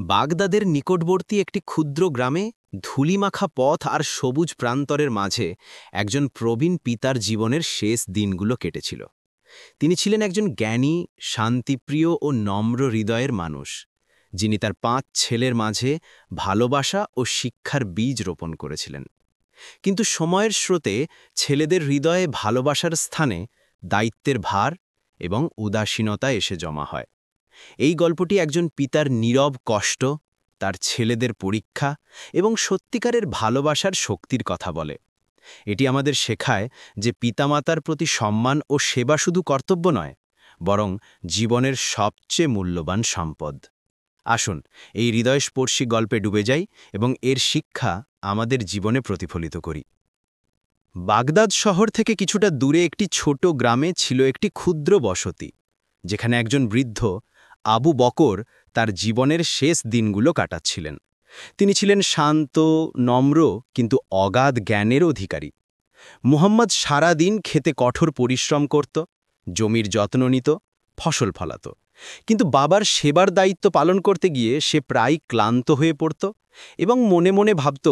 বাগদাদের নিকটবর্তী একটি ক্ষুদ্র গ্রামে ধূলিমাখা পথ আর সবুজ প্রান্তরের মাঝে একজন প্রবীণ পিতার জীবনের শেষ দিনগুলো কেটেছিল। তিনি ছিলেন একজন জ্ঞানী, শান্তিপ্রিয় ও নম্র হৃদয়ের মানুষ, যিনি তার ৫ ছেলের মাঝে ভালোবাসা ও শিক্ষার বীজ রোপণ করেছিলেন। কিন্তু সময়ের স্রোতে ছেলেদের হৃদয়ে ভালোবাসার স্থানে দায়িত্বের ভার এবং উদাসীনতা এসে জমা হয়। এই গল্পটি একজন পিতার নীরব কষ্ট, তার ছেলেদের পরীক্ষা এবং সত্যিকারের ভালোবাসার শক্তির কথা বলে। এটি আমাদের শেখায় যে পিতামাতার প্রতি সম্মান ও সেবা শুধু কর্তব্য নয়, বরং জীবনের সবচেয়ে মূল্যবান সম্পদ। আসুন এই হৃদয়স্পর্শী গল্পে ডুবে যাই এবং এর শিক্ষা আমাদের জীবনে প্রতিফলিত করি। বাগদাদ শহর থেকে কিছুটা দূরে একটি ছোট গ্রামে ছিল একটি ক্ষুদ্র বসতি, যেখানে একজন বৃদ্ধ আবু বকর তার জীবনের শেষ দিনগুলো কাটাচ্ছিলেন। তিনি ছিলেন শান্ত, নম্র কিন্তু অগাধ জ্ঞানের অধিকারী। মুহাম্মদ সারা দিন খেতে কঠোর পরিশ্রম করত, জমির যত্ন নিত, ফসল ফলাত। কিন্তু বাবার সেবার দায়িত্ব পালন করতে গিয়ে সে প্রায় ক্লান্ত হয়ে পড়ত এবং মনে মনে ভাবত,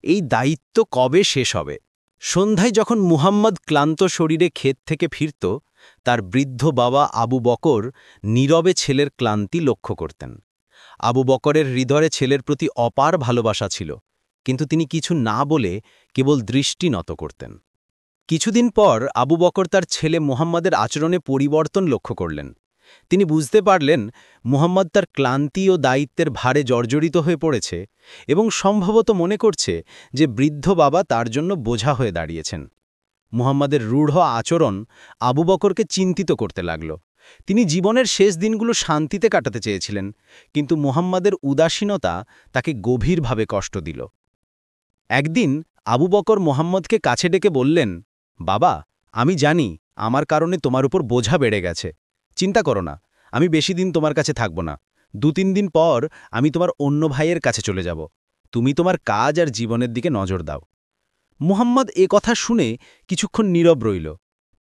এই দায়িত্ব কবে শেষ হবে। সন্ধ্যায় যখন মুহাম্মদ ক্লান্ত শরীরে ক্ষেত থেকে ফিরত, তার বৃদ্ধ বাবা আবু বকর নীরবে ছেলের ক্লান্তি লক্ষ্য করতেন। আবু বকরের হৃদয়ে ছেলের প্রতি অপার ভালোবাসা ছিল, কিন্তু তিনি কিছু না বলে কেবল দৃষ্টি নত করতেন। কিছুদিন পর আবু বকর তার ছেলে মুহাম্মদের আচরণে পরিবর্তন লক্ষ্য করলেন। তিনি বুঝতে পারলেন মুহাম্মদ তার ক্লান্তি ও দায়িত্বের ভারে জর্জরিত হয়ে পড়েছে এবং সম্ভবত মনে করছে যে বৃদ্ধ বাবা তার জন্য বোঝা হয়ে দাঁড়িয়েছেন। মুহাম্মদের রূঢ় আচরণ আবু বকরকে চিন্তিত করতে লাগল। তিনি জীবনের শেষ দিনগুলো শান্তিতে কাটাতে চেয়েছিলেন, কিন্তু মুহাম্মদের উদাসীনতা তাকে গভীরভাবে কষ্ট দিল। একদিন আবু বকর মুহাম্মদকে কাছে ডেকে বললেন, বাবা, আমি জানি আমার কারণে তোমার উপর বোঝা বেড়ে গেছে। চিন্তা করো না, আমি বেশি দিন তোমার কাছে থাকব না। ২-৩ দিন পর আমি তোমার অন্য ভাইয়ের কাছে চলে যাব। তুমি তোমার কাজ আর জীবনের দিকে নজর দাও। মুহাম্মদ এ কথা শুনে কিছুক্ষণ নীরব রইল।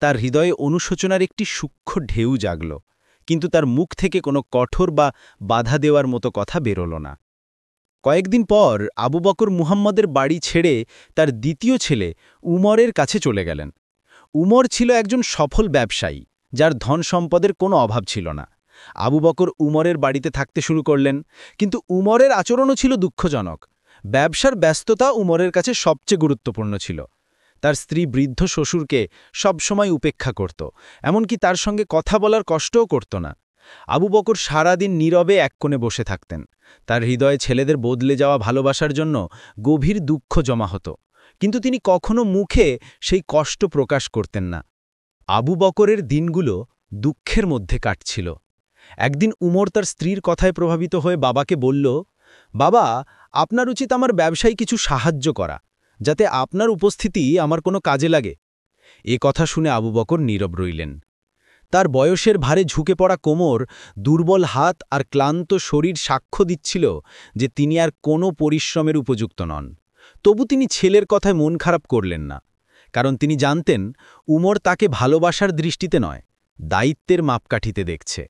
তার হৃদয়ে অনুশোচনার একটি সূক্ষ্ম ঢেউ জাগল, কিন্তু তার মুখ থেকে কোনো কঠোর বা বাধা দেওয়ার মতো কথা বেরোল না। কয়েকদিন পর আবু বকর মুহাম্মদের বাড়ি ছেড়ে তার দ্বিতীয় ছেলে উমরের কাছে চলে গেলেন। উমর ছিল একজন সফল ব্যবসায়ী, যার ধন সম্পদের কোনো অভাব ছিল না। আবু বকর উমরের বাড়িতে থাকতে শুরু করলেন, কিন্তু উমরের আচরণও ছিল দুঃখজনক। ব্যবসার ব্যস্ততা উমরের কাছে সবচেয়ে গুরুত্বপূর্ণ ছিল। তার স্ত্রী বৃদ্ধ শ্বশুরকে সবসময় উপেক্ষা করত, এমনকি তার সঙ্গে কথা বলার কষ্টও করত না। আবু বকর সারাদিন নীরবে এক কোণে বসে থাকতেন। তার হৃদয়ে ছেলেদের বদলে যাওয়া ভালোবাসার জন্য গভীর দুঃখ জমা হতো, কিন্তু তিনি কখনো মুখে সেই কষ্ট প্রকাশ করতেন না। আবু বকরের দিনগুলো দুঃখের মধ্যে কাটছিল। একদিন উমর তার স্ত্রীর কথায় প্রভাবিত হয়ে বাবাকে বলল, বাবা, আপনার উচিত আমার ব্যবসায় কিছু সাহায্য করা, যাতে আপনার উপস্থিতি আমার কোনো কাজে লাগে। এ কথা শুনে আবু বকর নীরব রইলেন। তার বয়সের ভারে ঝুঁকে পড়া কোমর, দুর্বল হাত আর ক্লান্ত শরীর সাক্ষ্য দিচ্ছিল যে তিনি আর কোনো পরিশ্রমের উপযুক্ত নন। তবু তিনি ছেলের কথায় মন খারাপ করলেন না, কারণ তিনি জানতেন উমর তাকে ভালোবাসার দৃষ্টিতে নয়, দায়িত্বের মাপকাঠিতে দেখছে।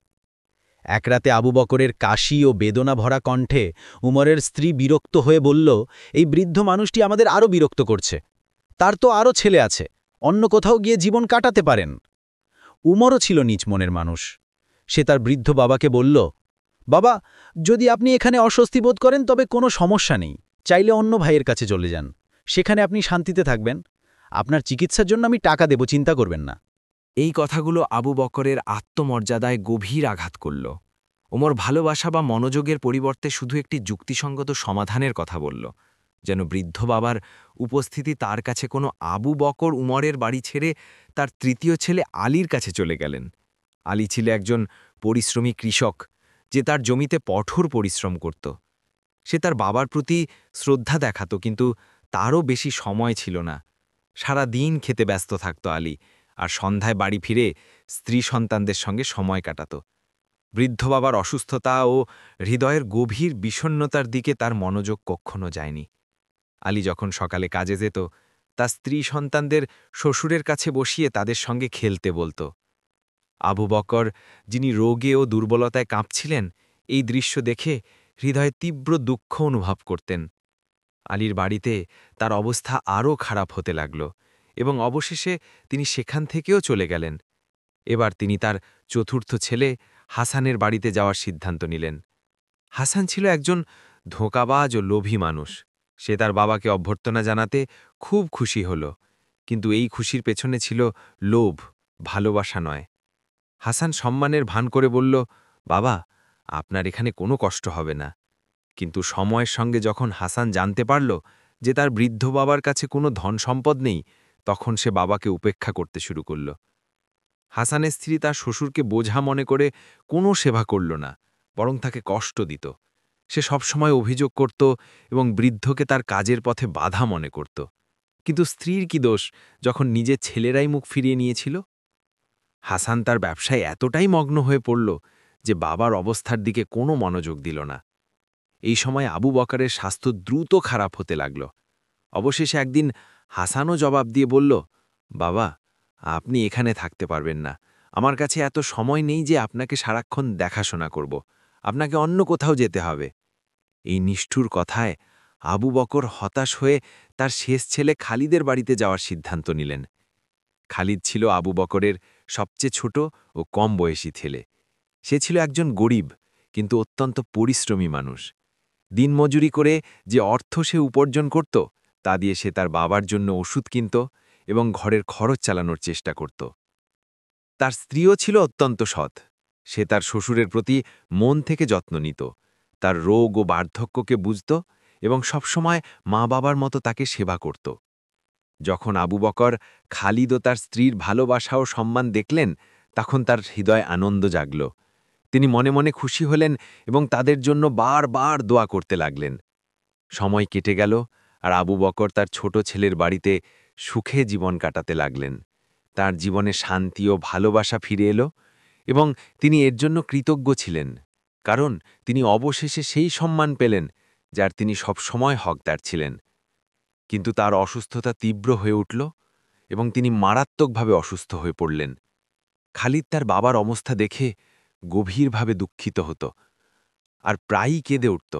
এক রাতে আবু বকরের কাশি ও বেদনা ভরা কণ্ঠে উমরের স্ত্রী বিরক্ত হয়ে বলল, এই বৃদ্ধ মানুষটি আমাদের আরও বিরক্ত করছে। তার তো আরও ছেলে আছে, অন্য কোথাও গিয়ে জীবন কাটাতে পারেন। উমরও ছিল নিজ মনের মানুষ। সে তার বৃদ্ধ বাবাকে বলল, বাবা, যদি আপনি এখানে অস্বস্তি বোধ করেন তবে কোনো সমস্যা নেই, চাইলে অন্য ভাইয়ের কাছে চলে যান। সেখানে আপনি শান্তিতে থাকবেন। আপনার চিকিৎসার জন্য আমি টাকা দেব, চিন্তা করবেন না। এই কথাগুলো আবু বকরের আত্মমর্যাদায় গভীর আঘাত করল। ওমর ভালোবাসা বা মনোযোগের পরিবর্তে শুধু একটি যুক্তিসঙ্গত সমাধানের কথা বলল, যেন বৃদ্ধ বাবার উপস্থিতি তার কাছে কোনো আবু বকর উমরের বাড়ি ছেড়ে তার তৃতীয় ছেলে আলীর কাছে চলে গেলেন। আলী ছিল একজন পরিশ্রমী কৃষক, যে তার জমিতে কঠোর পরিশ্রম করত। সে তার বাবার প্রতি শ্রদ্ধা দেখাত, কিন্তু তারও বেশি সময় ছিল না। সারা দিন খেতে ব্যস্ত থাকত আলী, আর সন্ধ্যায় বাড়ি ফিরে স্ত্রী সন্তানদের সঙ্গে সময় কাটাত। বৃদ্ধ বাবার অসুস্থতা ও হৃদয়ের গভীর বিষণ্ণতার দিকে তার মনোযোগ কখনো যায়নি। আলী যখন সকালে কাজে যেত, তার স্ত্রী সন্তানদের শ্বশুরের কাছে বসিয়ে তাদের সঙ্গে খেলতে বলত। আবু বকর, যিনি রোগে ও দুর্বলতায় কাঁপছিলেন, এই দৃশ্য দেখে হৃদয়ে তীব্র দুঃখ অনুভব করতেন। আলীর বাড়িতে তার অবস্থা আরও খারাপ হতে লাগল এবং অবশেষে তিনি সেখান থেকেও চলে গেলেন। এবার তিনি তার চতুর্থ ছেলে হাসানের বাড়িতে যাওয়ার সিদ্ধান্ত নিলেন। হাসান ছিল একজন ধোঁকাবাজ ও লোভী মানুষ। সে তার বাবাকে অভ্যর্থনা জানাতে খুব খুশি হল, কিন্তু এই খুশির পেছনে ছিল লোভ, ভালোবাসা নয়। হাসান সম্মানের ভান করে বলল, বাবা, আপনার এখানে কোনো কষ্ট হবে না। কিন্তু সময়ের সঙ্গে যখন হাসান জানতে পারল যে তার বৃদ্ধ বাবার কাছে কোনো ধন সম্পদ নেই, তখন সে বাবাকে উপেক্ষা করতে শুরু করল। হাসানের স্ত্রী তার শ্বশুরকে বোঝা মনে করে কোনো সেবা করল না, বরং তাকে কষ্ট দিত। সে সবসময় অভিযোগ করত এবং বৃদ্ধকে তার কাজের পথে বাধা মনে করত। কিন্তু স্ত্রীর কি দোষ যখন নিজের ছেলেরাই মুখ ফিরিয়ে নিয়েছিল? হাসান তার ব্যবসায় এতটাই মগ্ন হয়ে পড়ল যে বাবার অবস্থার দিকে কোনো মনোযোগ দিল না। এই সময় আবু বকরের স্বাস্থ্য দ্রুত খারাপ হতে লাগল। অবশেষে একদিন হাসানও জবাব দিয়ে বলল, বাবা, আপনি এখানে থাকতে পারবেন না। আমার কাছে এত সময় নেই যে আপনাকে সারাক্ষণ দেখাশোনা করব। আপনাকে অন্য কোথাও যেতে হবে। এই নিষ্ঠুর কথায় আবু বকর হতাশ হয়ে তার শেষ ছেলে খালিদের বাড়িতে যাওয়ার সিদ্ধান্ত নিলেন। খালিদ ছিল আবু বকরের সবচেয়ে ছোট ও কম বয়সী ছেলে। সে ছিল একজন গরিব কিন্তু অত্যন্ত পরিশ্রমী মানুষ। দিনমজুরি করে যে অর্থ সে উপার্জন করত, তা দিয়ে সে তার বাবার জন্য ওষুধ কিনত এবং ঘরের খরচ চালানোর চেষ্টা করত। তার স্ত্রীও ছিল অত্যন্ত সৎ। সে তার শ্বশুরের প্রতি মন থেকে যত্ন নিত, তার রোগ ও বার্ধক্যকে বুঝত এবং সবসময় মা বাবার মতো তাকে সেবা করত। যখন আবু বকর খালিদ ও তার স্ত্রীর ভালোবাসা ও সম্মান দেখলেন, তখন তার হৃদয় আনন্দ জাগল। তিনি মনে মনে খুশি হলেন এবং তাদের জন্য বারবার দোয়া করতে লাগলেন। সময় কেটে গেল আর আবু বকর তার ছোট ছেলের বাড়িতে সুখে জীবন কাটাতে লাগলেন। তার জীবনে শান্তি ও ভালোবাসা ফিরে এলো এবং তিনি এর জন্য কৃতজ্ঞ ছিলেন, কারণ তিনি অবশেষে সেই সম্মান পেলেন যার তিনি সবসময় হকদার ছিলেন। কিন্তু তার অসুস্থতা তীব্র হয়ে উঠল এবং তিনি মারাত্মকভাবে অসুস্থ হয়ে পড়লেন। খালিদ তার বাবার অবস্থা দেখে গভীরভাবে দুঃখিত হতো আর প্রায়ই কেঁদে উঠত,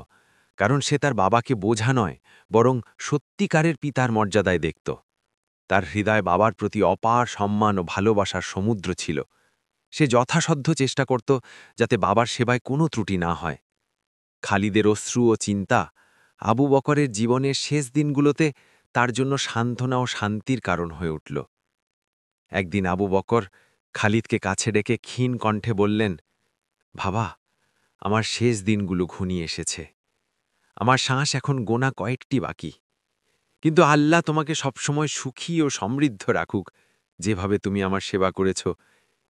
কারণ সে তার বাবাকে বোঝা নয়, বরং সত্যিকারের পিতার মর্যাদায় দেখত। তার হৃদয় বাবার প্রতি অপার সম্মান ও ভালোবাসার সমুদ্র ছিল। সে যথাসাধ্য চেষ্টা করত যাতে বাবার সেবায় কোনো ত্রুটি না হয়। খালিদের অশ্রু ও চিন্তা আবু বকরের জীবনের শেষ দিনগুলোতে তার জন্য সান্ত্বনা ও শান্তির কারণ হয়ে উঠল। একদিন আবু বকর খালিদকে কাছে ডেকে ক্ষীণ কণ্ঠে বললেন, বাবা, আমার শেষ দিনগুলো ঘনিয়ে এসেছে। আমার শ্বাস এখন গোনা কয়েকটি বাকি। কিন্তু আল্লাহ তোমাকে সবসময় সুখী ও সমৃদ্ধ রাখুক, যেভাবে তুমি আমার সেবা করেছ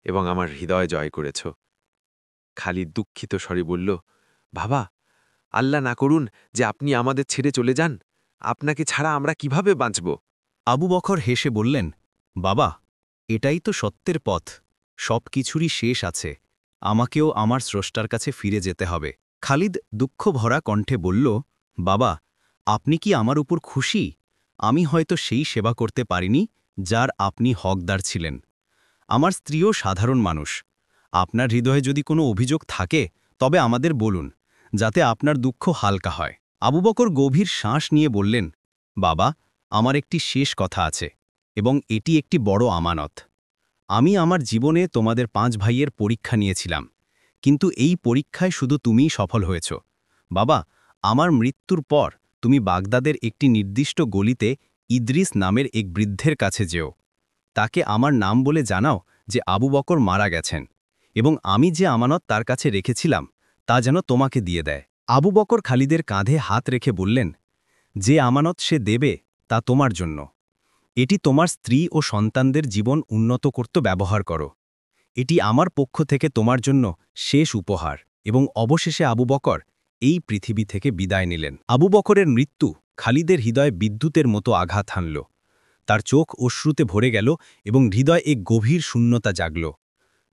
এবং আমার হৃদয় জয় করেছ। খালিদ দুঃখিত স্বরে বলল, বাবা, আল্লাহ না করুন যে আপনি আমাদের ছেড়ে চলে যান। আপনাকে ছাড়া আমরা কিভাবে বাঁচব? আবু বকর হেসে বললেন, বাবা, এটাই তো সত্যের পথ। সব কিছুরই শেষ আছে। আমাকেও আমার স্রষ্টার কাছে ফিরে যেতে হবে। খালিদ দুঃখ ভরা কণ্ঠে বলল, বাবা, আপনি কি আমার উপর খুশি? আমি হয়তো সেই সেবা করতে পারিনি যার আপনি হকদার ছিলেন। আমার স্ত্রীও সাধারণ মানুষ। আপনার হৃদয়ে যদি কোনো অভিযোগ থাকে তবে আমাদের বলুন, যাতে আপনার দুঃখ হালকা হয়। আবু বকর গভীর শ্বাস নিয়ে বললেন, বাবা, আমার একটি শেষ কথা আছে এবং এটি একটি বড় আমানত। আমি আমার জীবনে তোমাদের 5 ভাইয়ের পরীক্ষা নিয়েছিলাম, কিন্তু এই পরীক্ষায় শুধু তুমিই সফল হয়েছ। বাবা, আমার মৃত্যুর পর তুমি বাগদাদের একটি নির্দিষ্ট গলিতে ইদ্রিস নামের এক বৃদ্ধের কাছে যেও। তাকে আমার নাম বলে জানাও যে আবু বকর মারা গেছেন এবং আমি যে আমানত তার কাছে রেখেছিলাম তা যেন তোমাকে দিয়ে দেয়। আবু বকর খালিদের কাঁধে হাত রেখে বললেন, যে আমানত সে দেবে তা তোমার জন্য। এটি তোমার স্ত্রী ও সন্তানদের জীবন উন্নত করতে ব্যবহার করো। এটি আমার পক্ষ থেকে তোমার জন্য শেষ উপহার। এবং অবশেষে আবু বকর এই পৃথিবী থেকে বিদায় নিলেন। আবু বকরের মৃত্যু খালিদের হৃদয়ে বিদ্যুতের মতো আঘাত হানল। তার চোখ অশ্রুতে ভরে গেল এবং হৃদয় এক গভীর শূন্যতা জাগল।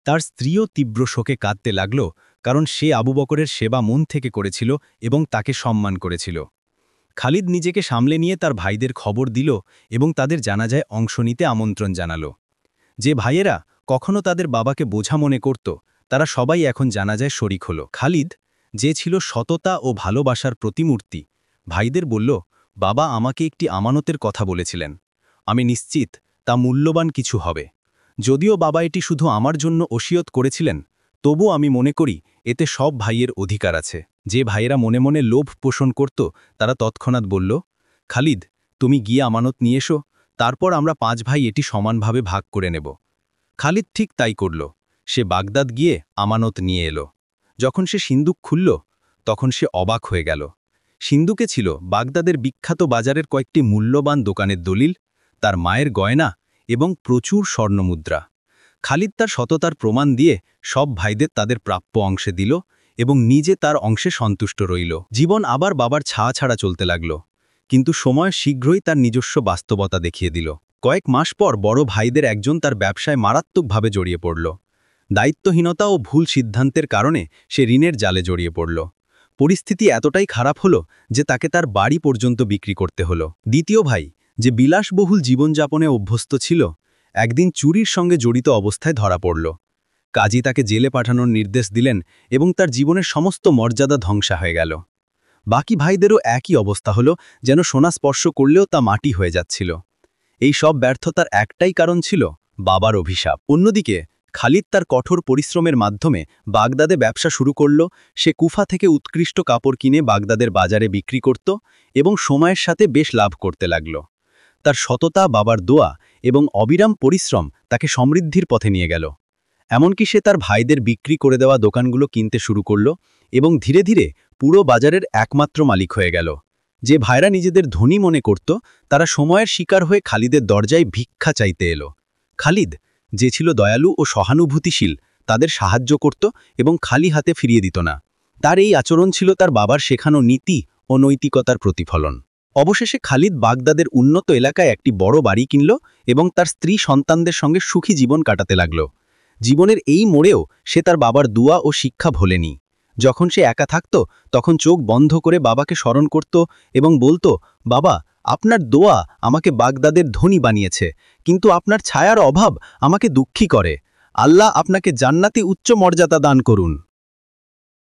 তার স্ত্রীও তীব্র শোকে কাঁদতে লাগল, কারণ সে আবু বকরের সেবা মন থেকে করেছিল এবং তাকে সম্মান করেছিল। খালিদ নিজেকে সামলে নিয়ে তার ভাইদের খবর দিল এবং তাদের জানাজায় অংশ নিতে আমন্ত্রণ জানাল। যে ভাইয়েরা কখনো তাদের বাবাকে বোঝা মনে করত, তারা সবাই এখন জানাজায় শরিক হল। খালিদ যে ছিল সততা ও ভালোবাসার প্রতিমূর্তি, ভাইদের বলল, বাবা আমাকে একটি আমানতের কথা বলেছিলেন। আমি নিশ্চিত তা মূল্যবান কিছু হবে। যদিও বাবা এটি শুধু আমার জন্য ওসিয়ত করেছিলেন, তবু আমি মনে করি এতে সব ভাইয়ের অধিকার আছে। যে ভাইয়েরা মনে মনে লোভ পোষণ করত তারা তৎক্ষণাৎ বলল, খালিদ, তুমি গিয়ে আমানত নিয়ে এসো, তারপর আমরা 5 ভাই এটি সমানভাবে ভাগ করে নেব। খালিদ ঠিক তাই করল। সে বাগদাদ গিয়ে আমানত নিয়ে এলো। যখন সে সিন্দুক খুলল, তখন সে অবাক হয়ে গেল। সিন্দুকে ছিল বাগদাদের বিখ্যাত বাজারের কয়েকটি মূল্যবান দোকানের দলিল, তার মায়ের গয়না এবং প্রচুর স্বর্ণমুদ্রা। খালিদ তার সততার প্রমাণ দিয়ে সব ভাইদের তাদের প্রাপ্য অংশে দিল এবং নিজে তার অংশে সন্তুষ্ট রইল। জীবন আবার বাবার ছায়া ছাড়া চলতে লাগল, কিন্তু সময় শীঘ্রই তার নিজস্ব বাস্তবতা দেখিয়ে দিল। কয়েক মাস পর বড় ভাইদের একজন তার ব্যবসায় মারাত্মকভাবে জড়িয়ে পড়ল। দায়িত্বহীনতা ও ভুল সিদ্ধান্তের কারণে সে ঋণের জালে জড়িয়ে পড়ল। পরিস্থিতি এতটাই খারাপ হলো যে তাকে তার বাড়ি পর্যন্ত বিক্রি করতে হলো। দ্বিতীয় ভাই, যে বিলাসবহুল জীবনযাপনে অভ্যস্ত ছিল, একদিন চুরির সঙ্গে জড়িত অবস্থায় ধরা পড়ল। কাজী তাকে জেলে পাঠানোর নির্দেশ দিলেন এবং তার জীবনের সমস্ত মর্যাদা ধ্বংসা হয়ে গেল। বাকি ভাইদেরও একই অবস্থা হলো, যেন সোনা স্পর্শ করলেও তা মাটি হয়ে যাচ্ছিল। এই সব ব্যর্থতার একটাই কারণ ছিল বাবার অভিশাপ। অন্যদিকে খালিদ তার কঠোর পরিশ্রমের মাধ্যমে বাগদাদে ব্যবসা শুরু করল। সে কুফা থেকে উৎকৃষ্ট কাপড় কিনে বাগদাদের বাজারে বিক্রি করত এবং সময়ের সাথে বেশ লাভ করতে লাগল। তার সততা, বাবার দোয়া এবং অবিরাম পরিশ্রম তাকে সমৃদ্ধির পথে নিয়ে গেল। এমনকি সে তার ভাইদের বিক্রি করে দেওয়া দোকানগুলো কিনতে শুরু করল এবং ধীরে ধীরে পুরো বাজারের একমাত্র মালিক হয়ে গেল। যে ভাইরা নিজেদের ধনী মনে করত, তারা সময়ের শিকার হয়ে খালিদের দরজায় ভিক্ষা চাইতে এলো। খালিদ, যে ছিল দয়ালু ও সহানুভূতিশীল, তাদের সাহায্য করত এবং খালি হাতে ফিরিয়ে দিত না। তার এই আচরণ ছিল তার বাবার শেখানো নীতি ও নৈতিকতার প্রতিফলন। অবশেষে খালিদ বাগদাদের উন্নত এলাকায় একটি বড় বাড়ি কিনল এবং তার স্ত্রী সন্তানদের সঙ্গে সুখী জীবন কাটাতে লাগল। জীবনের এই মোড়েও সে তার বাবার দুয়া ও শিক্ষা ভোলেনি। যখন সে একা থাকত, তখন চোখ বন্ধ করে বাবাকে স্মরণ করত এবং বলতো, বাবা, আপনার দোয়া আমাকে বাগদাদের ধনী বানিয়েছে, কিন্তু আপনার ছায়ার অভাব আমাকে দুঃখী করে। আল্লাহ আপনাকে জান্নাতি উচ্চ মর্যাদা দান করুন।